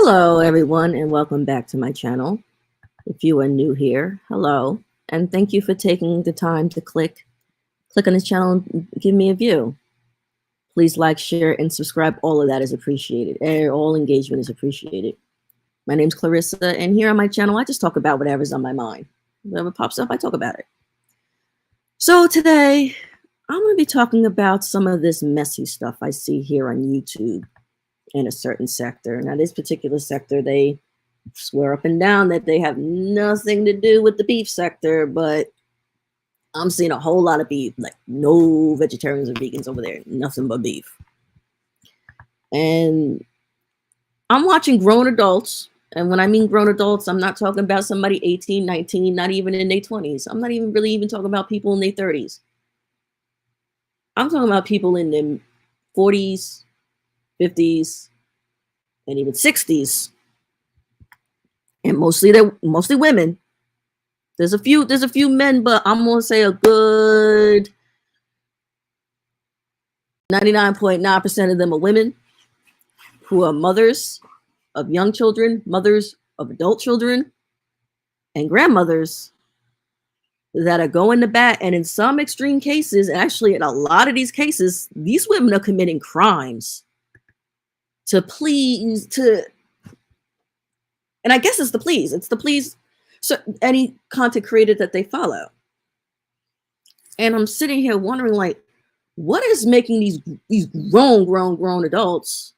Hello, everyone, and welcome back to my channel. If you are new here, hello, and thank you for taking the time to click on this channel and give me a view. Please like, share, and subscribe. All of that is appreciated. All engagement is appreciated. My name's Clarissa, and here on my channel, I just talk about whatever's on my mind. Whatever pops up, I talk about it. So today, I'm going to be talking about some of this messy stuff I see here on YouTube in a certain sector. Now, this particular sector, they swear up and down that they have nothing to do with the beef sector, but I'm seeing a whole lot of beef, like no vegetarians or vegans over there, nothing but beef. And I'm watching grown adults. And when I mean grown adults, I'm not talking about somebody 18, 19, not even in their 20s. I'm not even really talking about people in their 30s. I'm talking about people in their 40s, 50s, and even 60s. And mostly women. There's a few men, but I'm gonna say a good 99.9% of them are women who are mothers of young children, mothers of adult children, and grandmothers that are going to bat. And in some extreme cases, actually in a lot of these cases, these women are committing crimes to please, and I guess it's to please so any content creator that they follow. And I'm sitting here wondering, like, what is making these grown adults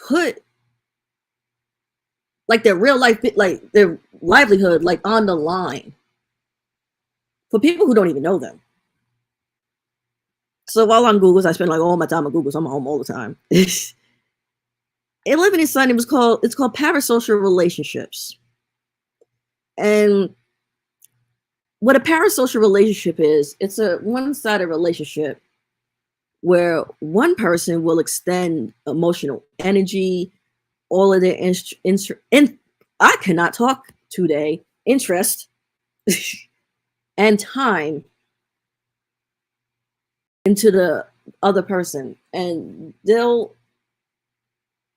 put like their real life, like their livelihood, like on the line for people who don't even know them? So while on Google's, I spend like all my time on Google's. I'm home all the time. A living son, it's called Parasocial relationships. And what a parasocial relationship is, it's a one-sided relationship where one person will extend emotional energy, all of their I cannot talk today, interest and time into the other person, and they'll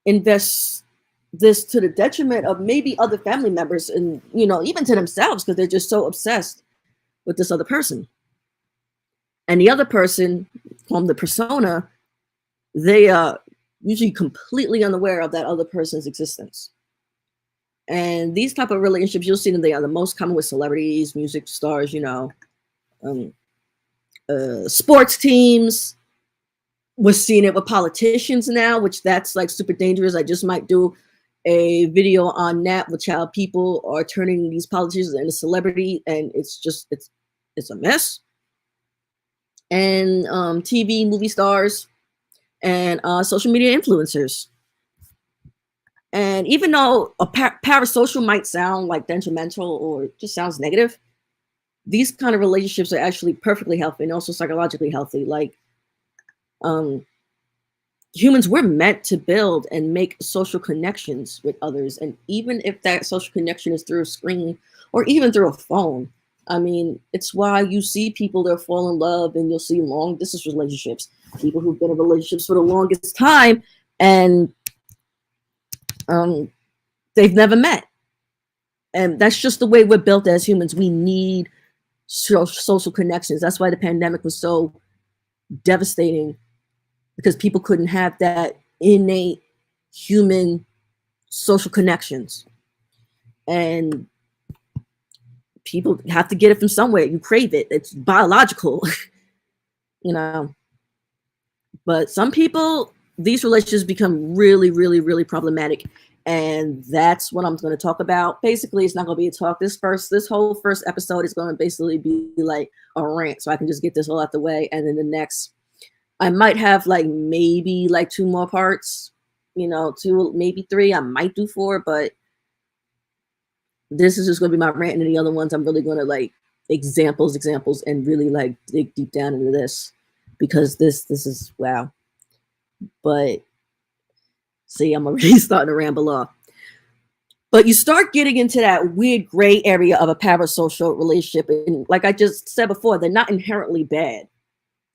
invest this to the detriment of maybe other family members and, even to themselves, because they're just so obsessed with this other person. And the other person, from the persona, they are usually completely unaware of that other person's existence. And these type of relationships, you'll see them, they are the most common with celebrities, music stars, sports teams. We're seeing it with politicians now, which that's like super dangerous. I just might do a video on that, which how people are turning these politicians into celebrity, and it's a mess. And TV, movie stars, and social media influencers. And even though a parasocial might sound like detrimental or just sounds negative, these kind of relationships are actually perfectly healthy and also psychologically healthy. Like, humans, we're meant to build and make social connections with others. And even if that social connection is through a screen or even through a phone, I mean, it's why you see people that fall in love, and you'll see long distance relationships, people who've been in relationships for the longest time, and they've never met. And that's just the way we're built as humans. We need social connections. That's why the pandemic was so devastating, because people couldn't have that innate human social connections. And people have to get it from somewhere. You crave it. It's biological, But some people, these relationships become really, really, really problematic. And that's what I'm going to talk about. Basically, it's not going to be a talk. This whole first episode is going to basically be like a rant, so I can just get this all out the way. And then the next, I might have like maybe like 2 more parts, 2, maybe 3. I might do 4, but this is just going to be my rant. And the other ones, I'm really going to like examples, and really like dig deep down into this, because this is wow. But see, I'm already starting to ramble off. But you start getting into that weird gray area of a parasocial relationship. And like I just said before, they're not inherently bad.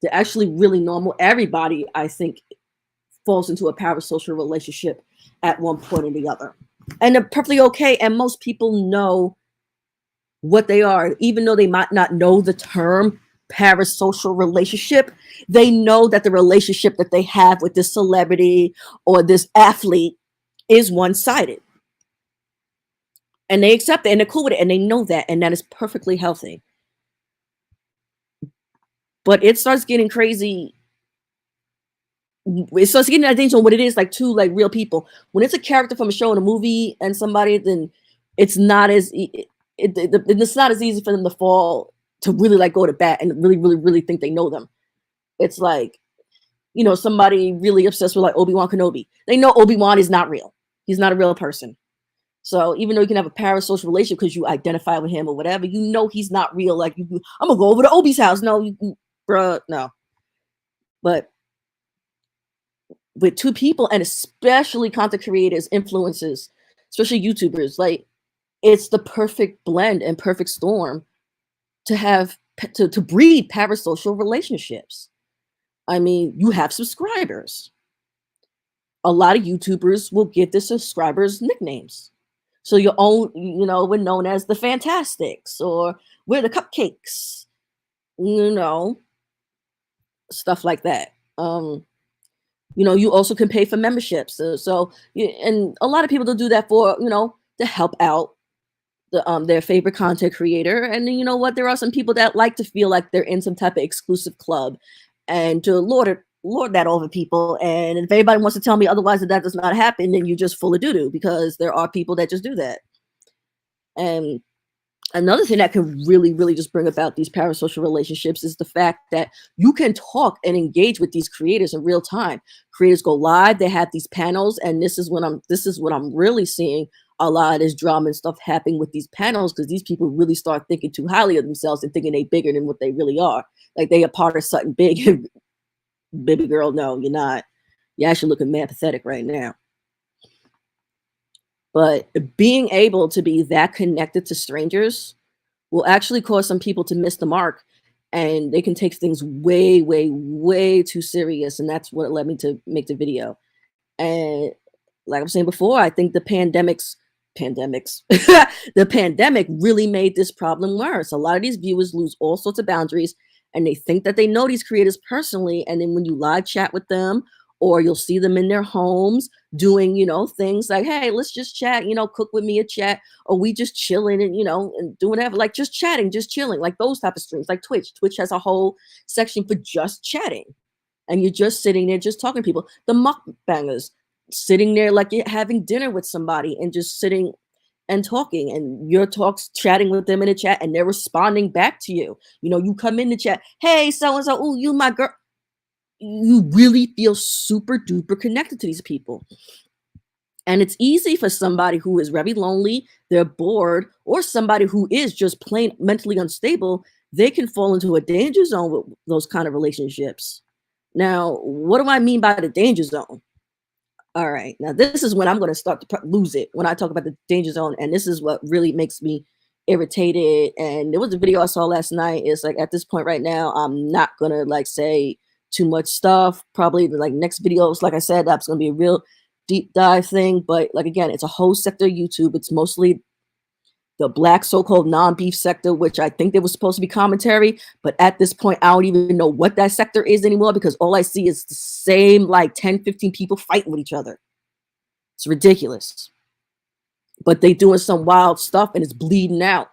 They're actually really normal. Everybody, I think, falls into a parasocial relationship at one point or the other. And they're perfectly okay. And most people know what they are, even though they might not know the term parasocial relationship. They know that the relationship that they have with this celebrity or this athlete is one-sided. And they accept it and they're cool with it and they know that, and that is perfectly healthy. But it starts getting crazy. It starts getting attention on what it is like to like real people. When it's a character from a show and a movie and somebody, then it's not as it's not as easy for them to fall to really like go to bat and really think they know them. It's like, you know, somebody really obsessed with like Obi-Wan Kenobi. They know Obi-Wan is not real. He's not a real person. So even though you can have a parasocial relationship because you identify with him or whatever, you know he's not real. Like I'm gonna go over to Obi's house. No, bruh, no. But with two people, and especially content creators, influencers, especially YouTubers, like it's the perfect blend and perfect storm to have to breed parasocial relationships. I mean, you have subscribers. A lot of YouTubers will give their subscribers nicknames. So your own, you know, we're known as the Fantastics, or we're the Cupcakes, you know, stuff like that. You know, you also can pay for memberships. And a lot of people will do that for, you know, to help out their favorite content creator. And then, you know what, there are some people that like to feel like they're in some type of exclusive club and to lord that over people. And if anybody wants to tell me otherwise that does not happen, then you're just full of doo-doo, because there are people that just do that. And another thing that can really just bring about these parasocial relationships is the fact that you can talk and engage with these creators in real time. Creators go live, they have these panels, and this is what I'm really seeing a lot of this drama and stuff happening with these panels, because these people really start thinking too highly of themselves and thinking they bigger than what they really are. Like they are part of something big. Baby girl, no, you're not. You're actually looking mad pathetic right now. But being able to be that connected to strangers will actually cause some people to miss the mark, and they can take things way too serious. And that's what led me to make the video. And like I was saying before, I think the the pandemic really made this problem worse. A lot of these viewers lose all sorts of boundaries, and they think that they know these creators personally. And then when you live chat with them, or you'll see them in their homes doing, you know, things like, hey, let's just chat, you know, cook with me a chat, or we just chilling and, you know, and doing whatever, like just chatting, just chilling, like those type of streams, like Twitch has a whole section for just chatting. And you're just sitting there, just talking to people. The mukbangers, sitting there like you're having dinner with somebody and just sitting and talking, and you're chatting with them in a chat, and they're responding back to you. You know, you come in the chat, hey, so-and-so, oh, you my girl. You really feel super duper connected to these people. And it's easy for somebody who is very lonely, they're bored, or somebody who is just plain mentally unstable, they can fall into a danger zone with those kind of relationships. Now, what do I mean by the danger zone? All right, now this is when I'm going to start to lose it when I talk about the danger zone, and this is what really makes me irritated. And there was a video I saw last night. It's like, at this point right now, I'm not going to like say too much stuff. Probably the like next videos, like I said, that's going to be a real deep dive thing. But like, again, it's a whole sector of YouTube. It's mostly the black so-called non-beef sector, which I think there was supposed to be commentary, but at this point, I don't even know what that sector is anymore, because all I see is the same like 10, 15 people fighting with each other. It's ridiculous. But they doing some wild stuff and it's bleeding out,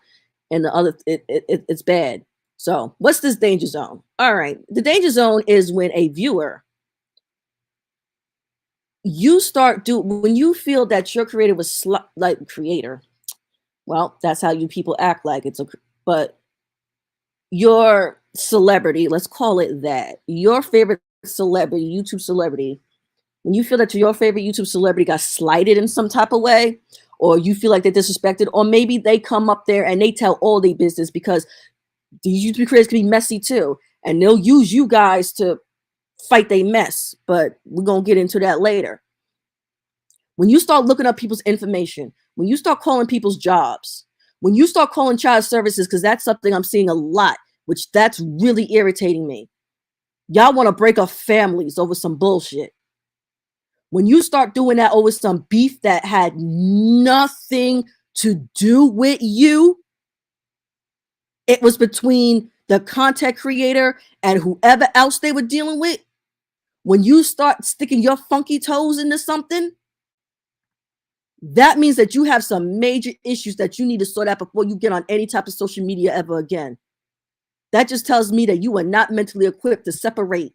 and the other, it's bad. So what's this danger zone? All right, the danger zone is when a viewer, when you feel that your creator was like creator, well, that's how you people act like it's but your celebrity, let's call it that, your favorite celebrity, YouTube celebrity, when you feel that your favorite YouTube celebrity got slighted in some type of way, or you feel like they're disrespected, or maybe they come up there and they tell all their business, because these YouTube creators can be messy too, and they'll use you guys to fight their mess, but we're going to get into that later. When you start looking up people's information, when you start calling people's jobs, when you start calling child services, because that's something I'm seeing a lot, which that's really irritating me. Y'all want to break up families over some bullshit. When you start doing that over some beef that had nothing to do with you, it was between the content creator and whoever else they were dealing with. When you start sticking your funky toes into something, that means that you have some major issues that you need to sort out before you get on any type of social media ever again. That just tells me that you are not mentally equipped to separate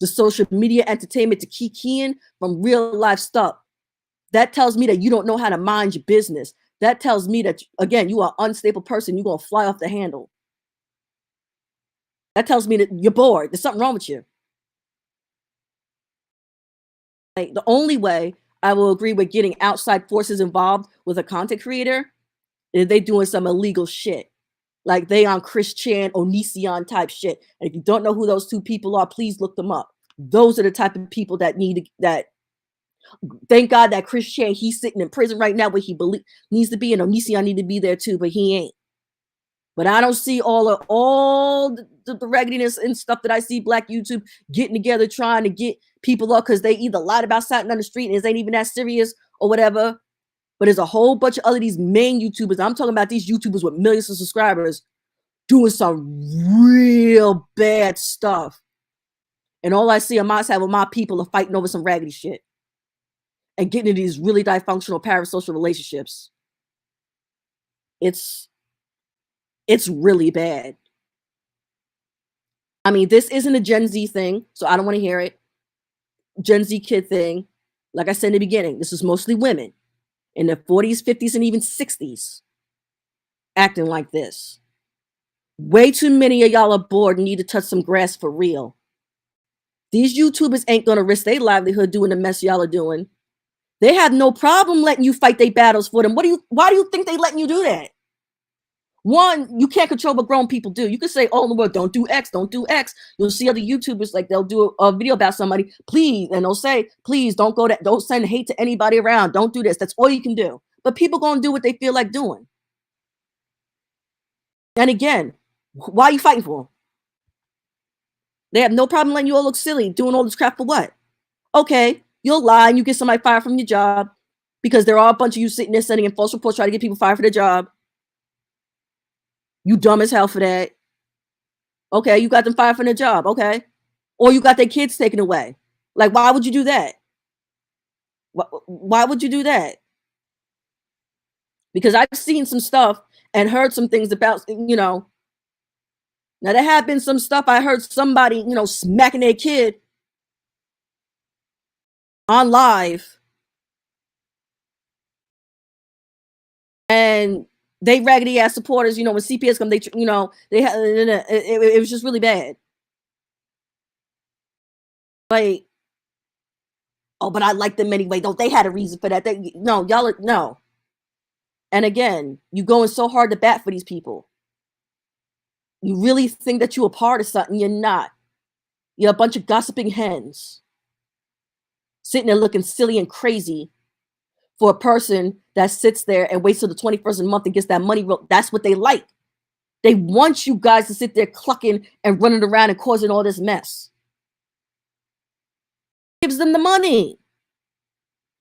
the social media entertainment to keying from real life stuff. That tells me that you don't know how to mind your business. That tells me that, again, you are an unstable person. You're going to fly off the handle. That tells me that you're bored. There's something wrong with you. Like, the only way I will agree with getting outside forces involved with a content creator is they doing some illegal shit. Like they on Christian Onision type shit. And if you don't know who those two people are, please look them up. Those are the type of people that thank God that Christian, he's sitting in prison right now where he needs to be, and Onision need to be there too, but he ain't. But I don't see all the raggediness and stuff that I see Black YouTube getting together trying to get people up because they either lied about something on the street and it ain't even that serious or whatever. But there's a whole bunch of other these main YouTubers. I'm talking about these YouTubers with millions of subscribers doing some real bad stuff. And all I see on my side with my people are fighting over some raggedy shit and getting into these really dysfunctional parasocial relationships. It's really bad. I mean, this isn't a Gen Z thing, so I don't want to hear it. Gen Z kid thing. Like I said in the beginning, this is mostly women in their 40s, 50s, and even 60s acting like this. Way too many of y'all are bored and need to touch some grass for real. These YouTubers ain't going to risk their livelihood doing the mess y'all are doing. They have no problem letting you fight their battles for them. Why do you think they letting you do that? One, you can't control what grown people do. You can say, oh, in the world, don't do X, don't do X. You'll see other YouTubers, like they'll do a video about somebody, please, and they'll say, please don't go that, don't send hate to anybody around. Don't do this. That's all you can do. But people gonna do what they feel like doing. And again, why are you fighting for them? They have no problem letting you all look silly, doing all this crap for what? Okay, you'll lie and you get somebody fired from your job because there are a bunch of you sitting there sending in false reports trying to get people fired for their job. You dumb as hell for that. Okay, you got them fired from their job. Okay. Or you got their kids taken away. Like, why would you do that? Why would you do that? Because I've seen some stuff and heard some things about, now there have been some stuff I heard somebody, smacking their kid on live. And they raggedy ass supporters, when CPS come, it was just really bad. Like, oh, but I like them anyway. Don't they had a reason for that? No. And again, you going so hard to bat for these people. You really think that you're a part of something? You're not. You're a bunch of gossiping hens sitting there looking silly and crazy for a person that sits there and waits till the 21st of the month and gets that money. That's what they like. They want you guys to sit there clucking and running around and causing all this mess. Gives them the money.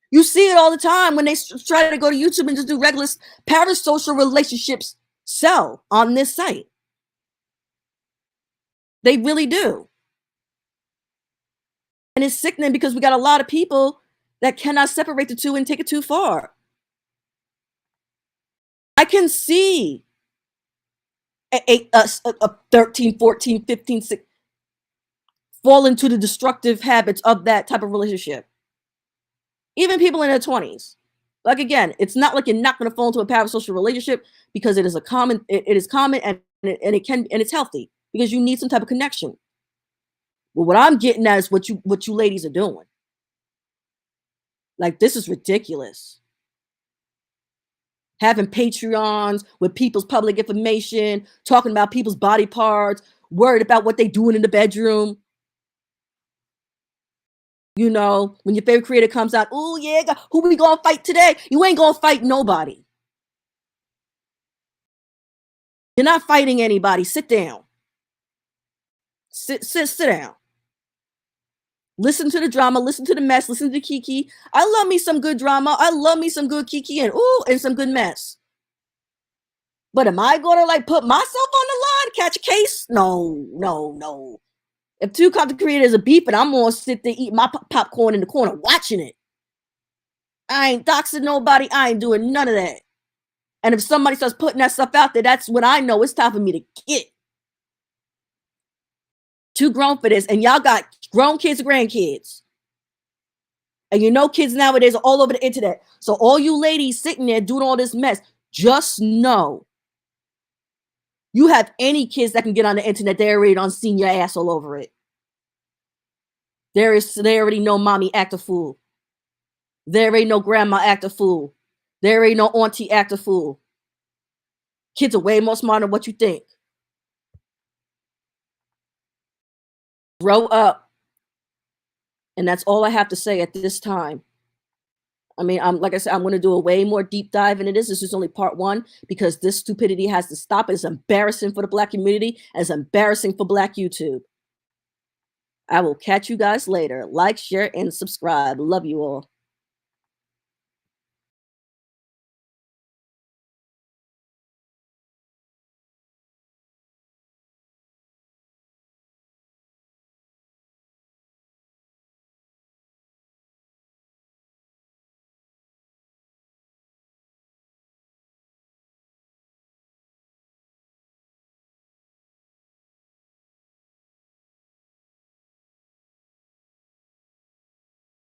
You see it all the time when they try to go to YouTube and just do regular parasocial relationships sell on this site. They really do. And it's sickening because we got a lot of people that cannot separate the two and take it too far. I can see a 13, 14, 15, 16 fall into the destructive habits of that type of relationship. Even people in their 20s. Like, again, it's not like you're not going to fall into a parasocial relationship because it is common and it's healthy because you need some type of connection. Well, what I'm getting at is what you ladies are doing. Like, this is ridiculous. Having Patreons with people's public information, talking about people's body parts, worried about what they doing in the bedroom. When your favorite creator comes out, oh yeah, who we gonna fight today? You ain't gonna fight nobody. You're not fighting anybody. Sit down. Sit down. Listen to the drama, listen to the mess, listen to Kiki. I love me some good drama. I love me some good Kiki and some good mess. But am I gonna like put myself on the line, catch a case? No, no, no. If two content creators are beefing, I'm gonna sit there eat my popcorn in the corner watching it. I ain't doxing nobody. I ain't doing none of that. And if somebody starts putting that stuff out there, that's when I know it's time for me to get. Too grown for this. And y'all got grown kids and grandkids. And you know kids nowadays are all over the internet. So all you ladies sitting there doing all this mess, just know you have any kids that can get on the internet, they already done seen your ass all over it. They already know mommy act a fool. There ain't no grandma act a fool. There ain't no auntie act a fool. Kids are way more smart than what you think. Grow up. And that's all I have to say at this time. I mean, like I said, I'm going to do a way more deep dive into this. This is only part one because this stupidity has to stop. It's embarrassing for the Black community and it's embarrassing for Black YouTube. I will catch you guys later. Like, share, and subscribe. Love you all.